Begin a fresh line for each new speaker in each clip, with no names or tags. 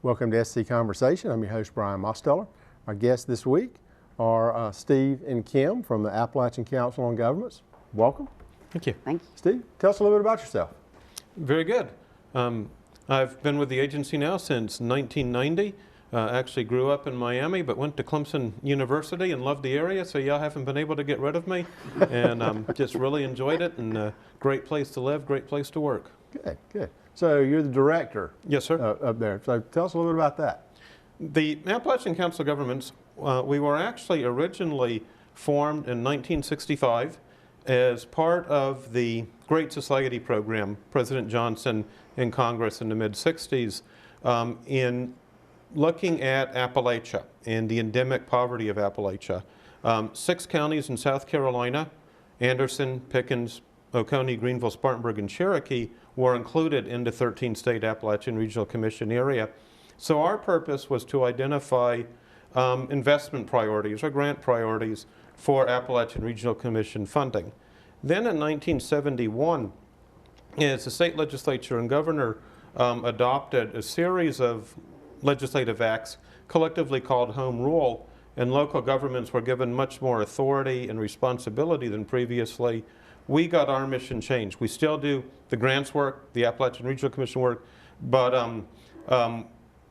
Welcome to SC Conversation. I'm your host, Brian Mosteller. Our guests this week are Steve and Kim from the Appalachian Council on Governments. Welcome.
Thank you.
Thank you.
Steve, tell us a little bit about yourself.
Very good. I've been with the agency now since 1990. Actually grew up in Miami, but went to Clemson University and loved the area, so y'all haven't been able to get rid of me. And just really enjoyed it, and great place to live, great place to work.
Good, good. So you're the director.
Yes, sir.
Up there. So tell us a little bit about that.
The Appalachian Council of Governments, we were actually originally formed in 1965 as part of the Great Society program, President Johnson in Congress in the mid-60s, in looking at Appalachia and the endemic poverty of Appalachia. 6 counties in South Carolina, Anderson, Pickens, Oconee, Greenville, Spartanburg, and Cherokee, were included in the 13-state Appalachian Regional Commission area. So our purpose was to identify investment priorities or grant priorities for Appalachian Regional Commission funding. Then in 1971, as the state legislature and governor adopted a series of legislative acts collectively called Home Rule, and local governments were given much more authority and responsibility than previously, we got our mission changed. We still do the grants work, the Appalachian Regional Commission work, but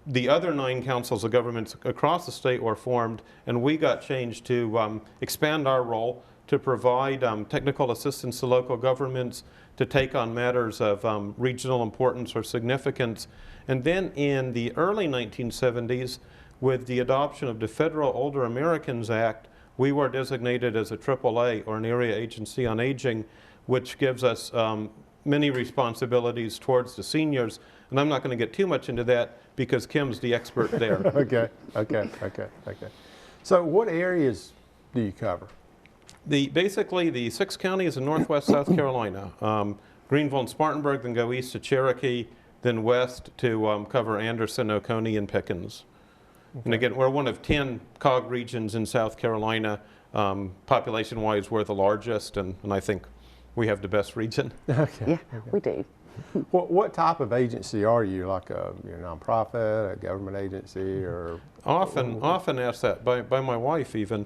the other 9 councils of governments across the state were formed, and we got changed to expand our role to provide technical assistance to local governments to take on matters of regional importance or significance. And then in the early 1970s, with the adoption of the Federal Older Americans Act, we were designated as a AAA, or an Area Agency on Aging, which gives us many responsibilities towards the seniors. And I'm not going to get too much into that because Kim's the expert there.
Okay. So what areas do you cover?
Basically, the 6 counties in northwest South Carolina, Greenville and Spartanburg, then go east to Cherokee, then west to cover Anderson, Oconee, and Pickens. Okay. And again, we're one of 10 COG regions in South Carolina. Population-wise, we're the largest, and I think we have the best region.
Okay.
Yeah, we do.
What type of agency are you? Like a nonprofit, a government agency, or?
Often asked that by my wife even.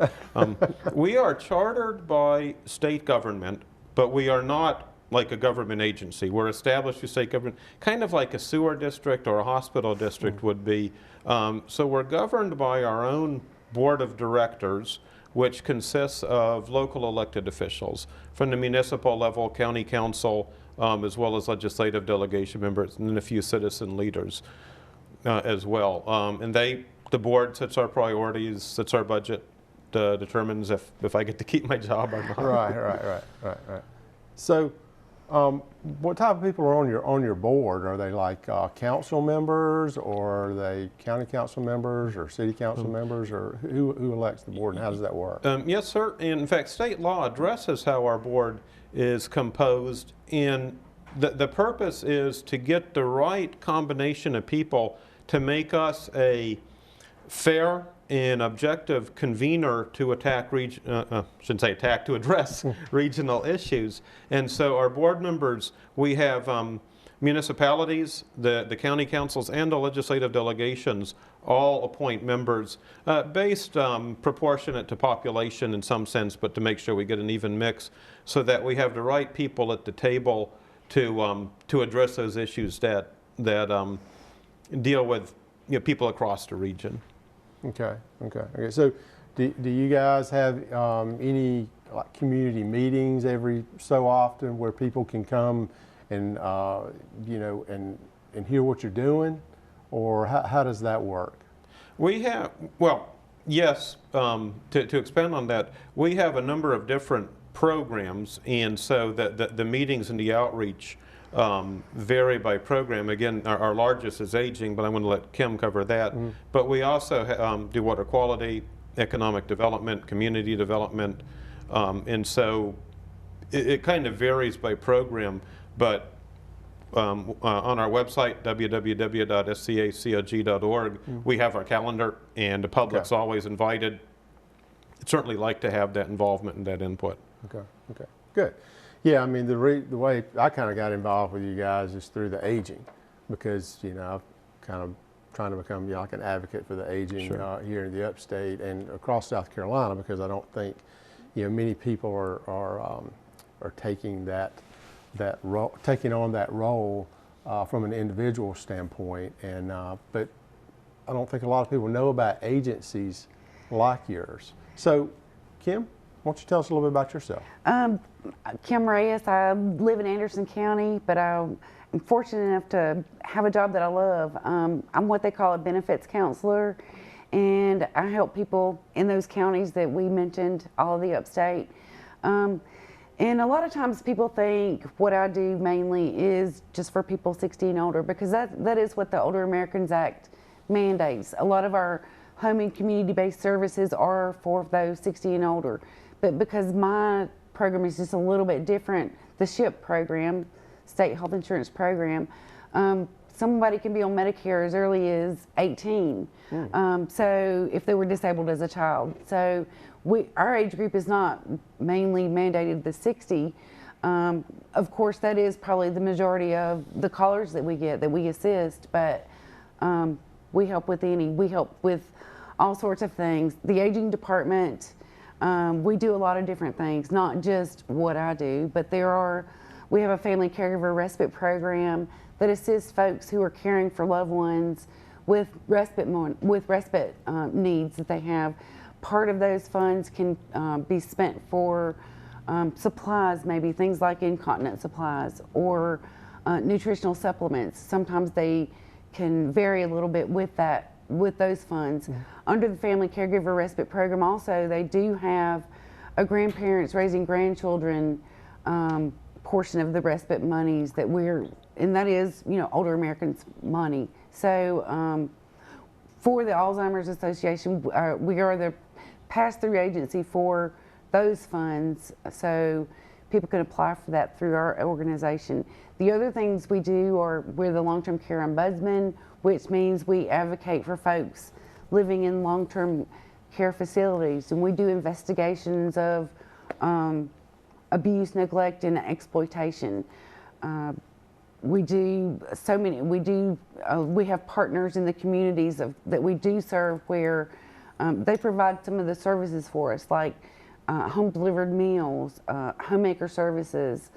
We are chartered by state government, but we are not like a government agency. We're established with state government, kind of like a sewer district or a hospital district would be. So we're governed by our own board of directors, which consists of local elected officials from the municipal level, county council, as well as legislative delegation members, and then a few citizen leaders as well. And the board sets our priorities, sets our budget, determines if I get to keep my job or not.
Right. So, what type of people are on your board? Are they like council members, or are they county council members, or city council members, or who elects the board, and how does that work?
Yes, sir. In fact, state law addresses how our board is composed, and the purpose is to get the right combination of people to make us a fair and objective convener to to address regional issues. And so our board members, we have municipalities, the county councils, and the legislative delegations all appoint members based proportionate to population in some sense, but to make sure we get an even mix so that we have the right people at the table to address those issues that deal with people across the region.
Okay. So, do you guys have any like community meetings every so often where people can come and and hear what you're doing, or how does that work?
We have, well, yes. To expand on that, we have a number of different programs, and so the meetings and the outreach vary by program. Again, our largest is aging, but I'm going to let Kim cover that. Mm-hmm. But we also do water quality, economic development, community development, and so it kind of varies by program. But on our website, www.scacog.org, we have our calendar, and the public's always invited. I'd certainly like to have that involvement and that input.
Okay, good. Yeah, I mean, the way I kind of got involved with you guys is through the aging, because, I've kind of trying to become, you know, like an advocate for the aging
Sure.
here in the upstate and across South Carolina, because I don't think, you know, many people are taking taking on that role from an individual standpoint. And but I don't think a lot of people know about agencies like yours. So, Kim, why don't you tell us a little bit about yourself?
Kim Reyes. I live in Anderson County, but I'm fortunate enough to have a job that I love. I'm what they call a benefits counselor, and I help people in those counties that we mentioned, all of the upstate. And a lot of times people think what I do mainly is just for people 60 and older, because that is what the Older Americans Act mandates. A lot of our home and community-based services are for those 60 and older. But because my program is just a little bit different, the SHIP program, State Health Insurance Program, somebody can be on Medicare as early as 18. So if they were disabled as a child. So our age group is not mainly mandated the 60. Of course, that is probably the majority of the callers that we get, that we assist, but we help with we help with all sorts of things. The aging department, we do a lot of different things, not just what I do, but we have a family caregiver respite program that assists folks who are caring for loved ones with respite needs that they have. Part of those funds can be spent for supplies, maybe things like incontinence supplies or nutritional supplements. Sometimes they can vary a little bit with those funds. Under the Family Caregiver Respite Program also, they do have a grandparents raising grandchildren portion of the respite monies and that is, you know, older Americans money. So for the Alzheimer's Association, we are the pass-through agency for those funds, so people can apply for that through our organization. The other things we do we're the long-term care ombudsman, which means we advocate for folks living in long-term care facilities, and we do investigations of abuse, neglect, and exploitation. We do so many. We have partners in the communities that we do serve where they provide some of the services for us, like home delivered meals, homemaker services,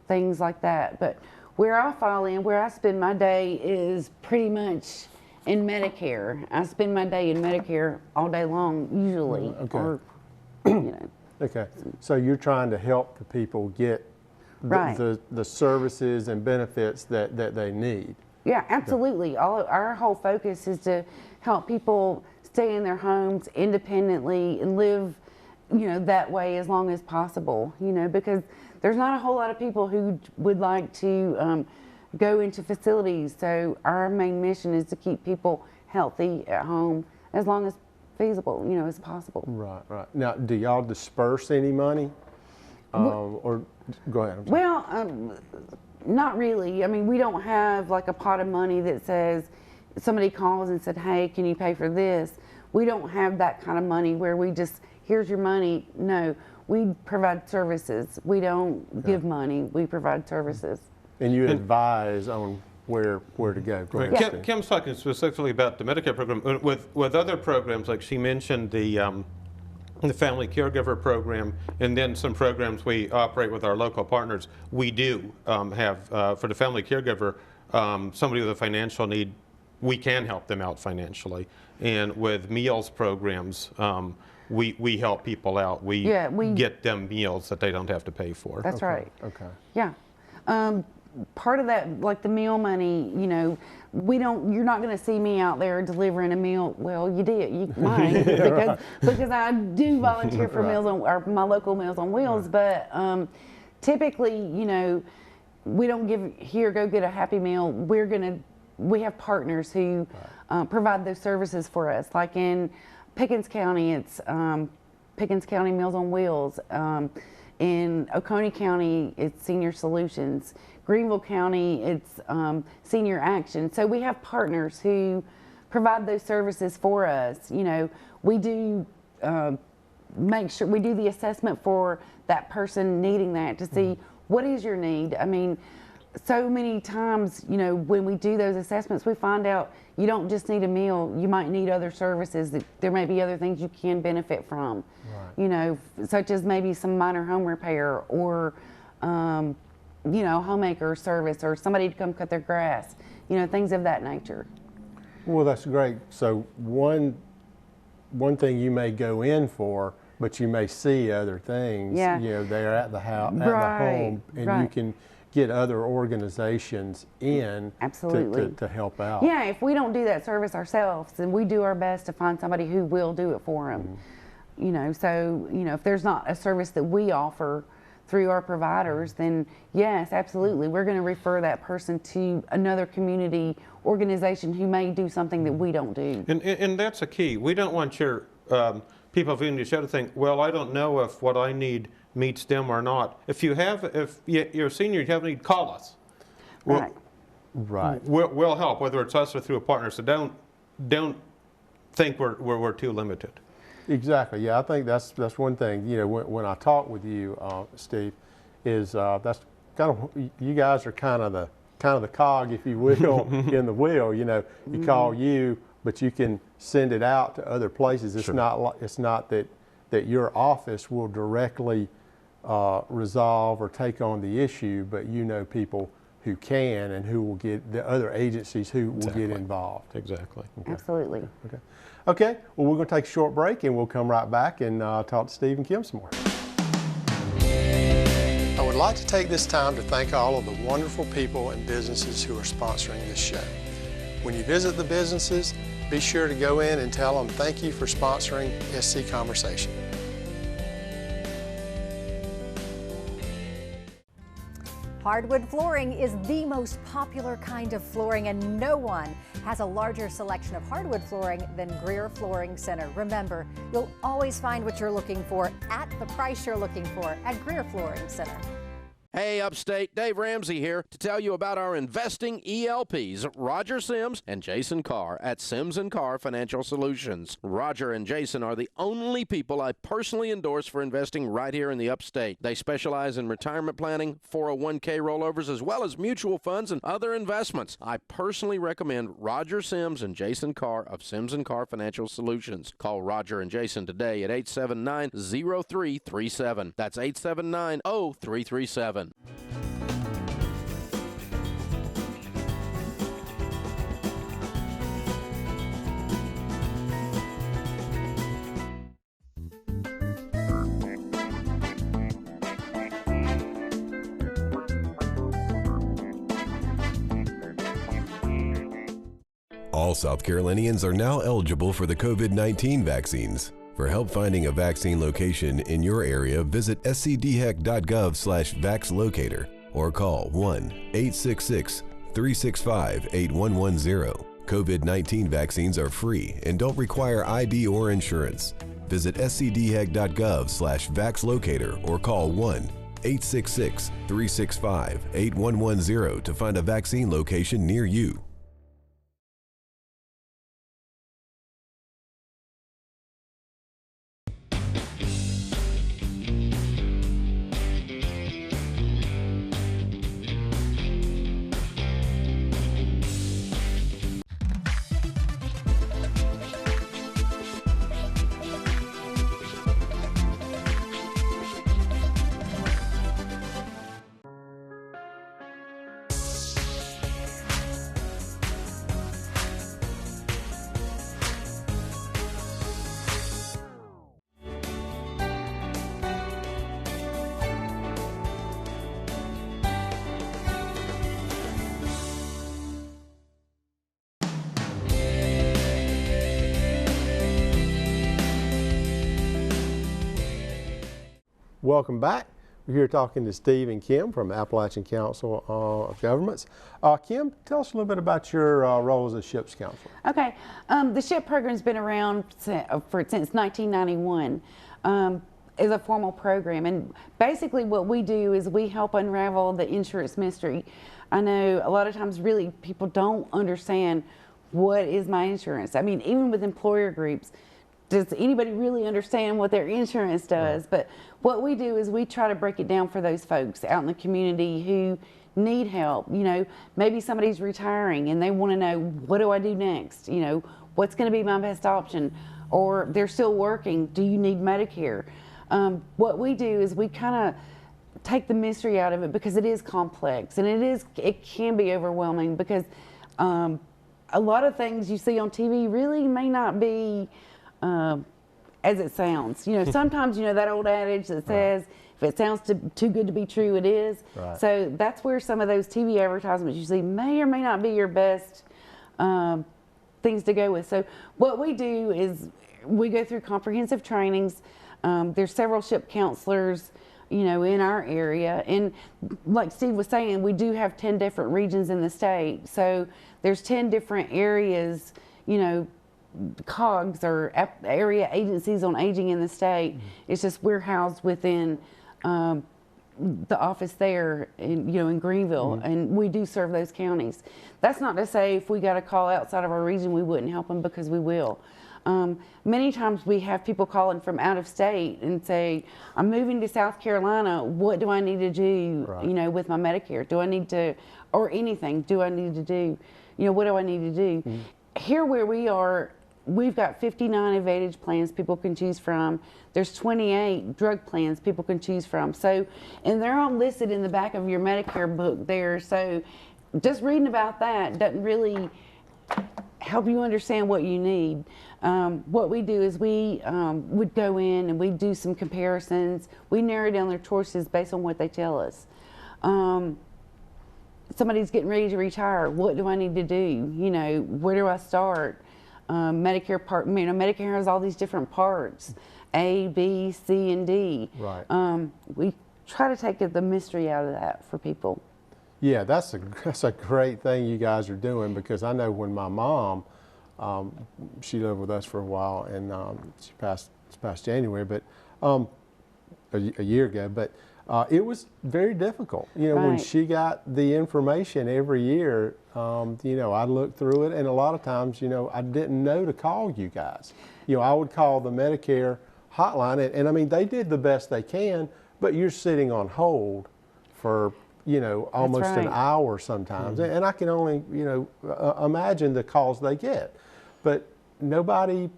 things like that. But where I fall in, where I spend my day is pretty much in Medicare. I spend my day in Medicare all day long, usually.
Okay.
Or, you know.
Okay, so you're trying to help the people get
Right.
the services and benefits that they need.
Yeah, absolutely. Our whole focus is to help people stay in their homes independently and live, you know, that way as long as possible, you know, because there's not a whole lot of people who would like to go into facilities. So our main mission is to keep people healthy at home as long as feasible, you know, as possible.
Right, right. Now, do y'all disperse any money? Or go ahead. I'm sorry.
Well, not really. I mean, we don't have like a pot of money that says somebody calls and said, hey, can you pay for this? We don't have that kind of money where we just, here's your money. No, we provide services. We don't give money. We provide services.
And you advise on where to go. Go
Right.
ahead.
Kim's talking specifically about the Medicare program. With other programs, like she mentioned the Family Caregiver Program, and then some programs we operate with our local partners, we do have, for the Family Caregiver, somebody with a financial need, we can help them out financially. And with meals programs, we help people out. We get them meals that they don't have to pay for.
That's right.
Okay.
Yeah. Part of that, like the meal money, you know, you're not going to see me out there delivering a meal. Well, you did, you might, because I do volunteer for meals or my local Meals on Wheels, but typically, you know, we don't go get a Happy Meal. We have partners who provide those services for us. Like in Pickens County, it's Pickens County Meals on Wheels. In Oconee County, it's Senior Solutions. Greenville County, it's Senior Action. So we have partners who provide those services for us. You know, we do make sure we do the assessment for that person needing that to see what is your need. I mean, so many times, you know, when we do those assessments, we find out you don't just need a meal, you might need other services, that there may be other things you can benefit from, you know, such as maybe some minor home repair or, you know, homemaker service or somebody to come cut their grass, you know, things of that nature.
Well, that's great. So one thing you may go in for, but you may see other things,
Yeah.
you know, there at the house, at
Right,
the home, and you
right.
can get other organizations in
Absolutely.
to help out.
Yeah, if we don't do that service ourselves, then we do our best to find somebody who will do it for them. You know, so, you know, if there's not a service that we offer through our providers, then yes, absolutely, we're going to refer that person to another community organization who may do something that we don't do.
And that's a key. We don't want your people viewing the show to think, well, I don't know if what I need meets them or not. If you're a senior, you have a need, call us.
Right.
Right.
We'll help, whether it's us or through a partner. So don't think we're too limited.
Exactly. Yeah, I think that's one thing. You know, when I talk with you, Steve, is that's kind of, you guys are kind of the cog, if you will, in the wheel. You know, you call you, but you can send it out to other places. It's not that your office will directly resolve or take on the issue, but you know people who can and who will get the other agencies who will get involved.
Exactly.
Okay.
Absolutely.
Okay. Okay. Well, we're going to take a short break and we'll come right back and talk to Steve and Kim some more. I would like to take this time to thank all of the wonderful people and businesses who are sponsoring this show. When you visit the businesses, be sure to go in and tell them thank you for sponsoring SC Conversation.
Hardwood flooring is the most popular kind of flooring, and no one has a larger selection of hardwood flooring than Greer Flooring Center. Remember, you'll always find what you're looking for at the price you're looking for at Greer Flooring Center.
Hey, Upstate, Dave Ramsey here to tell you about our investing ELPs, Roger Sims and Jason Carr at Sims & Carr Financial Solutions. Roger and Jason are the only people I personally endorse for investing right here in the Upstate. They specialize in retirement planning, 401k rollovers, as well as mutual funds and other investments. I personally recommend Roger Sims and Jason Carr of Sims & Carr Financial Solutions. Call Roger and Jason today at 879-0337. That's 879-0337.
All South Carolinians are now eligible for the COVID-19 vaccines. For help finding a vaccine location in your area, visit scdhec.gov/vaxlocator or call 1-866-365-8110. COVID-19 vaccines are free and don't require ID or insurance. Visit scdhec.gov/vaxlocator or call 1-866-365-8110 to find a vaccine location near you.
Welcome back. We're here talking to Steve and Kim from Appalachian Council of Governments. Kim, tell us a little bit about your role as a SHIPS counselor.
Okay, the SHIP program's been around since 1991 as a formal program, and basically what we do is we help unravel the insurance mystery. I know a lot of times really people don't understand what is my insurance. I mean, even with employer groups, does anybody really understand what their insurance does? Right. But what we do is we try to break it down for those folks out in the community who need help. You know, maybe somebody's retiring and they want to know, what do I do next? You know, what's going to be my best option? Or they're still working. Do you need Medicare? What we do is we kind of take the mystery out of it, because it is complex and it can be overwhelming, because a lot of things you see on TV really may not be as it sounds. You know, sometimes, you know, that old adage that says, if it sounds too good to be true, it is.
Right.
So that's where some of those TV advertisements you see may or may not be your best things to go with. So what we do is we go through comprehensive trainings. There's several SHIP counselors, you know, in our area. And like Steve was saying, we do have 10 different regions in the state. So there's 10 different areas, you know, COGS or area agencies on aging in the state. It's just we're housed within the office there in, you know, in Greenville, and we do serve those counties. That's not to say if we got a call outside of our region we wouldn't help them, because we will. Many times we have people calling from out of state and say, I'm moving to South Carolina, what do I need to do, you know, with my Medicare? Do I need to, or anything, do I need to do, you know, what do I need to do? Here where we are, we've got 59 Advantage plans people can choose from. There's 28 drug plans people can choose from. So, and they're all listed in the back of your Medicare book there. So just reading about that doesn't really help you understand what you need. What we do is we would go in and we do some comparisons. We narrow down their choices based on what they tell us. Somebody's getting ready to retire. What do I need to do? You know, where do I start? Medicare part, you know, Medicare has all these different parts, A, B, C, and D.
Right.
We try to take the mystery out of that for people.
Yeah, that's a great thing you guys are doing, because I know when my mom, she lived with us for a while, and she passed this past January, but a year ago. But it was very difficult. You know, when she got the information every year, you know, I'd look through it, and a lot of times, you know, I didn't know to call you guys. You know, I would call the Medicare hotline, and I mean, they did the best they can, but you're sitting on hold for, you know, almost an hour sometimes. And I can only, you know, imagine the calls they get. But nobody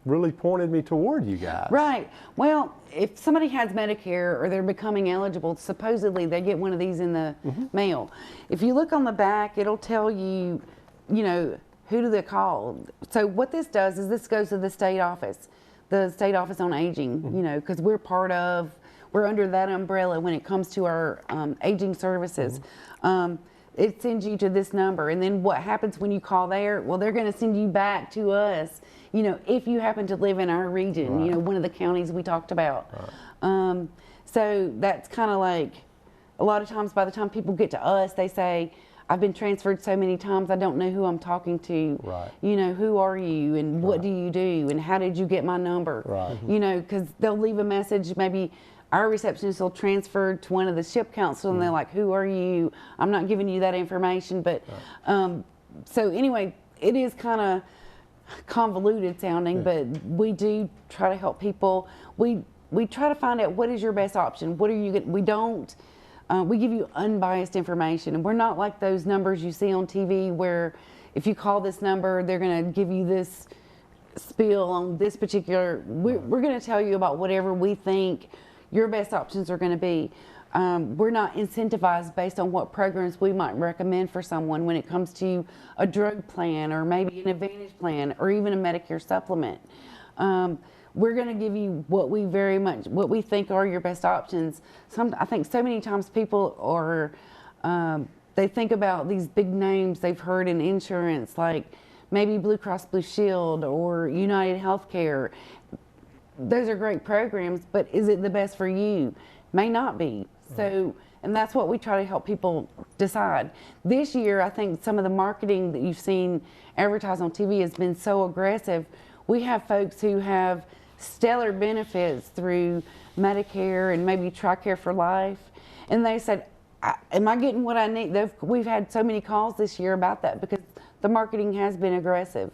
really pointed me toward you guys.
Right. Well, if somebody has Medicare or they're becoming eligible, supposedly they get one of these in the mail. If you look on the back, it'll tell you, you know, who do they call. So what this does is this goes to the state office on aging, you know, because we're under that umbrella when it comes to our aging services. It sends you to this number, and then what happens when you call there? Well, they're going to send you back to us, you know, if you happen to live in our region, you know, one of the counties we talked about. So that's kind of like, a lot of times by the time people get to us, they say, I've been transferred so many times, I don't know who I'm talking to. You know, who are you, and what do you do, and how did you get my number? You know, because they'll leave a message, maybe our receptionist will transfer to one of the SHIP council, and they're like, who are you? I'm not giving you that information. But so anyway, it is kind of convoluted sounding, but we do try to help people. We try to find out, what is your best option? What are you getting? We give you unbiased information, and we're not like those numbers you see on TV where if you call this number, they're going to give you this spiel on this particular. We're going to tell you about whatever we think your best options are going to be. We're not incentivized based on what programs we might recommend for someone when it comes to a drug plan or maybe an Advantage plan or even a Medicare supplement. We're going to give you what we think are your best options. I think so many times people are, they think about these big names they've heard in insurance, like maybe Blue Cross Blue Shield or United Healthcare. Those are great programs, but is it the best for you? May not be. So, and that's what we try to help people decide. This year, I think some of the marketing that you've seen advertised on TV has been so aggressive. We have folks who have stellar benefits through Medicare and maybe TRICARE for Life, and they said, am I getting what I need? We've had so many calls this year about that because the marketing has been aggressive.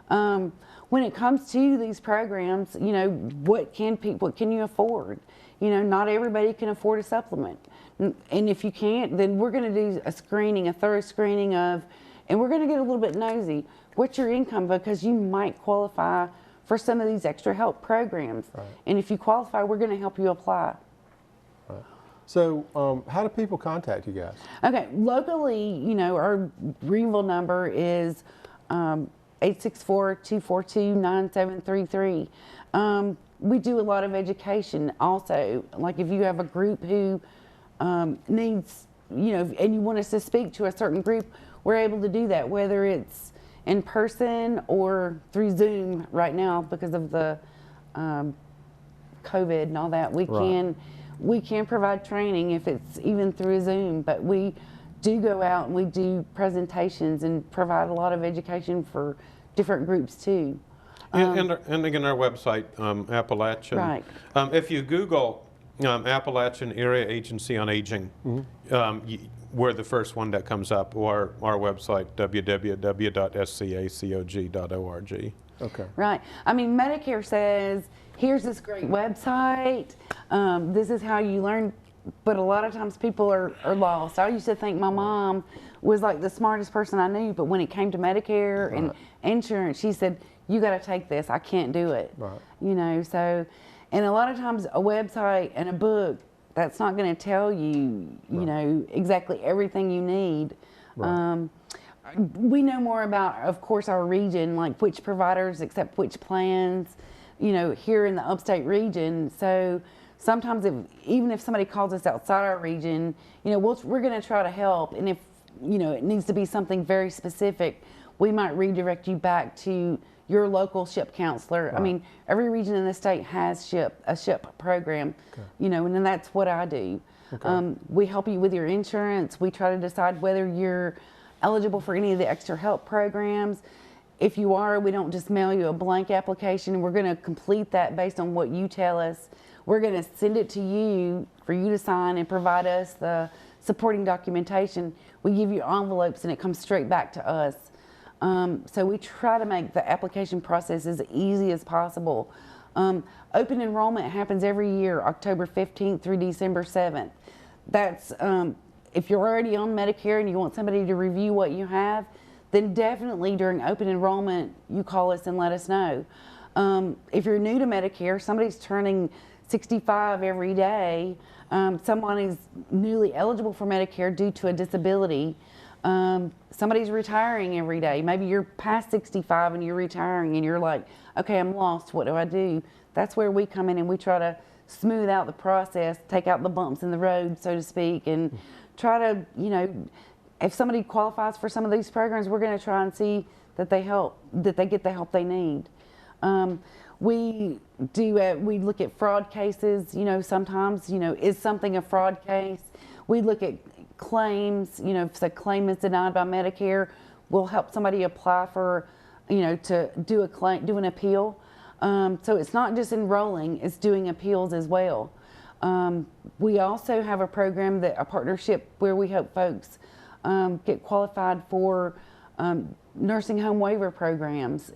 When it comes to these programs, you know, what can you afford? You know, not everybody can afford a supplement. And if you can't, then we're going to do a screening, a thorough screening of, and we're going to get a little bit nosy. What's your income? Because you might qualify for some of these extra help programs.
Right.
And if you qualify, we're going to help you apply.
Right. So how do people contact you guys?
Okay, locally, you know, our Greenville number is 864-242-9733. We do a lot of education also. Like if you have a group who needs, you know, and you want us to speak to a certain group, we're able to do that, whether it's in person or through Zoom right now because of the COVID and all that. We can provide training if it's even through a Zoom, but we do go out and we do presentations and provide a lot of education for different groups too.
And again, our website, Appalachian.
Right.
If you Google Appalachian Area Agency on Aging, we're the first one that comes up, or our website, www.scacog.org.
Okay.
Right. I mean, Medicare says, here's this great website. This is how you learn. But a lot of times people are lost. I used to think my mom was like the smartest person I knew, but when it came to Medicare and insurance, she said, you got to take this. I can't do it.
Right.
You know, so, and a lot of times a website and a book, that's not going to tell you, you know, exactly everything you need.
Right.
We know more about, of course, our region, like which providers accept which plans, you know, here in the upstate region. So sometimes even if somebody calls us outside our region, you know, we're going to try to help. And if, you know, it needs to be something very specific, we might redirect you back to your local SHIP counselor.
Right.
I mean, every region in the state has a SHIP program, you know, and then that's what I do.
Okay.
We help you with your insurance. We try to decide whether you're eligible for any of the extra help programs. If you are, we don't just mail you a blank application. We're going to complete that based on what you tell us. We're going to send it to you for you to sign and provide us the supporting documentation. We give you envelopes and it comes straight back to us. So we try to make the application process as easy as possible. Open enrollment happens every year, October 15th through December 7th. That's, if you're already on Medicare and you want somebody to review what you have, then definitely during open enrollment, you call us and let us know. If you're new to Medicare, somebody's turning 65 every day, someone is newly eligible for Medicare due to a disability, somebody's retiring every day. Maybe you're past 65 and you're retiring and you're like, okay, I'm lost, what do I do? That's where we come in and we try to smooth out the process, take out the bumps in the road, so to speak, and try to, you know, if somebody qualifies for some of these programs, we're going to try and see that they get the help they need. We look at fraud cases, you know, sometimes, you know, is something a fraud case? We look at claims, you know, if a claim is denied by Medicare, we'll help somebody apply for, you know, to do an appeal. So it's not just enrolling, it's doing appeals as well. We also have a program, a partnership where we help folks get qualified for nursing home waiver programs.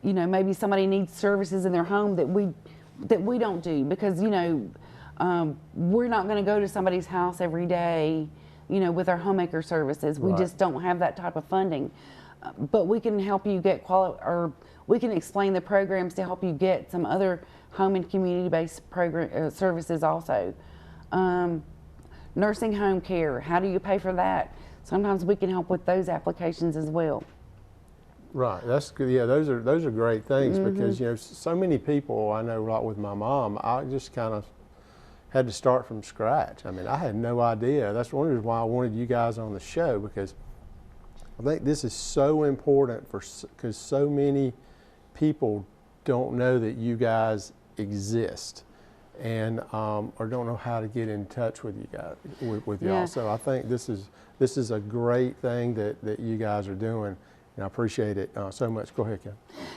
You know, maybe somebody needs services in their home that we don't do because, you know, we're not going to go to somebody's house every day, you know, with our homemaker services. We just don't have that type of funding. But we can help you get or we can explain the programs to help you get some other home and community-based services also. Nursing home care, how do you pay for that? Sometimes we can help with those applications as well.
Right, that's good. Yeah, those are great things because, you know, so many people I know, like with my mom, I just kind of had to start from scratch. I mean, I had no idea. That's one reason why I wanted you guys on the show, because I think this is so important because so many people don't know that you guys exist and or don't know how to get in touch with you guys, with y'all. So I think this is a great thing that you guys are doing, and I appreciate it so much. Go ahead, Kim.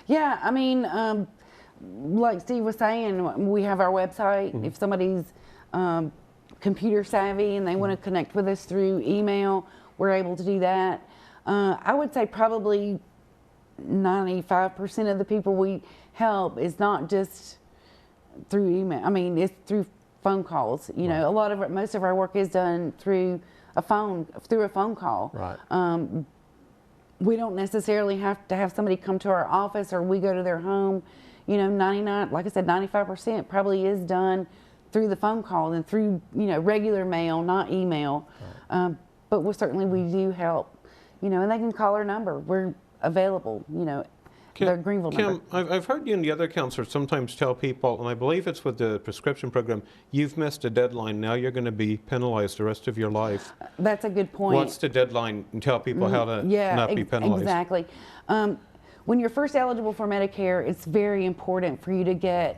Yeah, I mean, like Steve was saying, we have our website. If somebody's computer savvy and they want to connect with us through email, we're able to do that. I would say probably 95% of the people we help is not just through email. I mean, it's through phone calls. You know, most of our work is done through a phone call.
Right.
We don't necessarily have to have somebody come to our office, or we go to their home. You know, 95% probably is done through the phone call and through, you know, regular mail, not email.
Right.
But we do help, you know, and they can call our number. We're available, you know, the Greenville number.
Kim, I've heard you and the other counselors sometimes tell people, and I believe it's with the prescription program, you've missed a deadline, now you're going to be penalized the rest of your life.
That's a good point.
What's the deadline? And tell people how to not be penalized.
Exactly. When you're first eligible for Medicare, it's very important for you to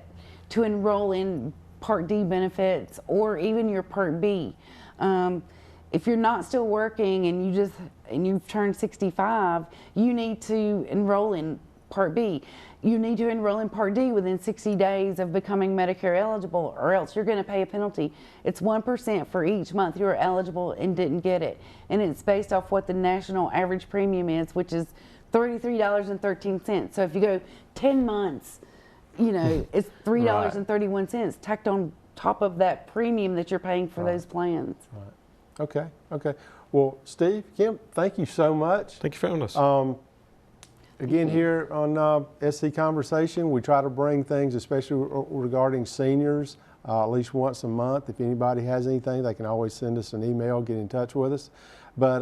enroll in Part D benefits or even your Part B. If you're not still working and you've turned 65, you need to enroll in Part B. You need to enroll in Part D within 60 days of becoming Medicare eligible, or else you're going to pay a penalty. It's 1% for each month you were eligible and didn't get it. And it's based off what the national average premium is, which is $33.13. So if you go 10 months, you know, it's $3.31 tacked on top of that premium that you're paying for those plans.
Right. Okay. Well, Steve, Kim, thank you so much.
Thank you for having us.
Again, here on SC Conversation, we try to bring things, especially regarding seniors, at least once a month. If anybody has anything, they can always send us an email, get in touch with us. But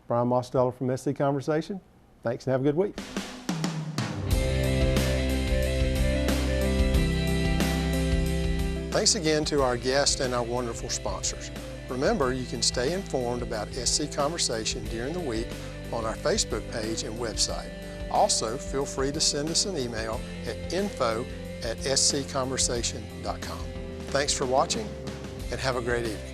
Brian Mosteller from SC Conversation, thanks and have a good week. Thanks again to our guests and our wonderful sponsors. Remember, you can stay informed about SC Conversation during the week on our Facebook page and website. Also, feel free to send us an email at info@scconversation.com. Thanks for watching and have a great evening.